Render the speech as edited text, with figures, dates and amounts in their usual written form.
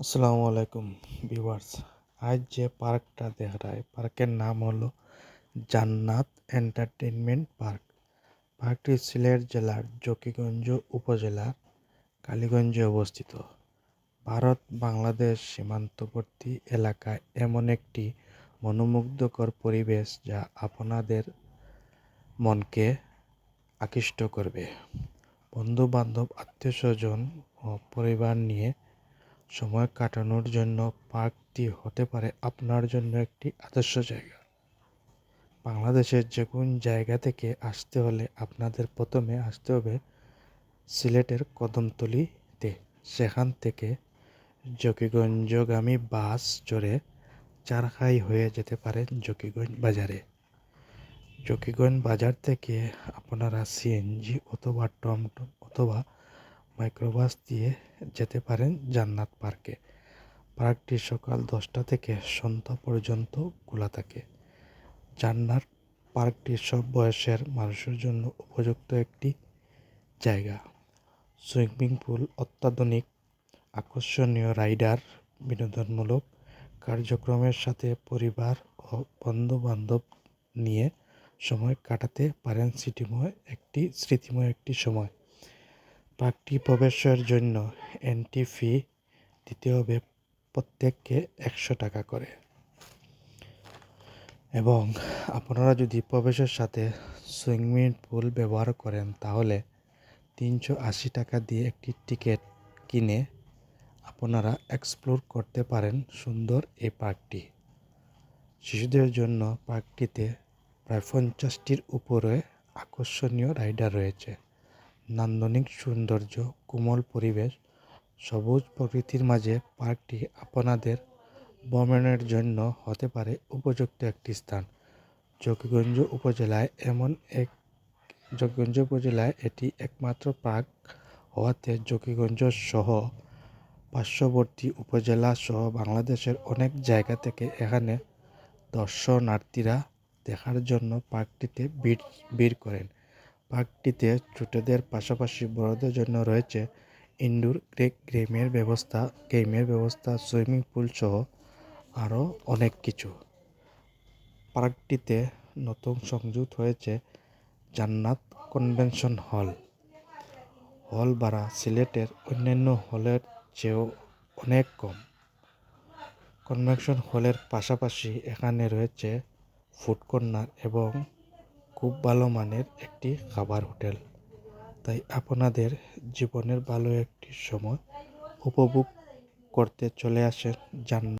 আসসালামু আলাইকুম ভিউয়ার্স। আজ যে পার্কটা দেখায় পার্কের নাম হলো জান্নাত এন্টারটেইনমেন্ট পার্ক। পার্কটি সিলেট জেলার জকিগঞ্জ উপজেলার কালীগঞ্জে অবস্থিত। ভারত বাংলাদেশ সীমান্তবর্তী এলাকায় এমন একটি মনোমুগ্ধকর পরিবেশ যা আপনাদের মনকে আকৃষ্ট করবে। বন্ধু বান্ধব, আত্মীয় স্বজন ও পরিবার নিয়ে সময় কাটানোর জন্য পার্কটি হতে পারে আপনার জন্য একটি আদর্শ জায়গা। বাংলাদেশের যে কোন জায়গা থেকে আসতে হলে আপনাদের প্রথমে আসতে হবে সিলেটের কদমতলীতে। সেখান থেকে জকিগঞ্জগামী বাস চড়ে চারখাই হয়ে যেতে পারেন জকিগঞ্জ বাজারে। জকিগঞ্জ বাজার থেকে আপনারা সিএনজি অথবা টমটম অথবা মাইক্রোবাস দিয়ে যেতে পারেন জান্নাত পার্কে। পার্কটি সকাল 10টা থেকে সন্ধ্যা পর্যন্ত খোলা থাকে। জান্নাত পার্কটি সব বয়সের মানুষের জন্য উপযুক্ত একটি জায়গা। সুইমিং পুল, অত্যাধুনিক আকর্ষণীয় রাইডার, বিনোদনমূলক কার্যক্রমের সাথে পরিবার ও বন্ধু বান্ধব নিয়ে সময় কাটাতে পারেন স্মৃতিময় একটি সময়। পার্কটি প্রবেশের জন্য এন্ট্রি ফি দিতে হবে প্রত্যেককে 100 টাকা করে, এবং আপনারা যদি প্রবেশের সাথে সুইমিং পুল ব্যবহার করেন তাহলে 380 টাকা দিয়ে একটি টিকিট কিনে আপনারা এক্সপ্লোর করতে পারেন সুন্দর এই পার্কটি। শিশুদের জন্য পার্কটিতে প্রায় 50টির উপরে আকর্ষণীয় রাইডার রয়েছে। নান্দনিক সৌন্দর্য, কোমল পরিবেশ, সবুজ প্রকৃতির মাঝে পার্কটি আপনাদের ভ্রমণের জন্য হতে পারে উপযুক্ত একটি স্থান। জকিগঞ্জ উপজেলায় এটি একমাত্র পার্ক হওয়াতে জকিগঞ্জ সহ পার্শ্ববর্তী উপজেলা সহ বাংলাদেশের অনেক জায়গা থেকে এখানে দর্শনার্থীরা দেখার জন্য পার্কটিতে ভিড় করেন। পার্কটিতে ছোটদের পাশাপাশি বড়দের জন্য রয়েছে ইনডোর গেমের ব্যবস্থা, সুইমিং পুল সহ আরও অনেক কিছু। পার্কটিতে নতুন সংযুক্ত হয়েছে জান্নাত কনভেনশন হল। হল ভাড়া সিলেটের অন্যান্য হলের চেয়েও অনেক কম। কনভেনশন হলের পাশাপাশি এখানে রয়েছে ফুড কর্নার এবং খুব ভালো মানের একটি খাবার হোটেল। তাই আপনাদের জীবনের ভালো একটি সময় উপভোগ করতে চলে আসেন জান্নাত।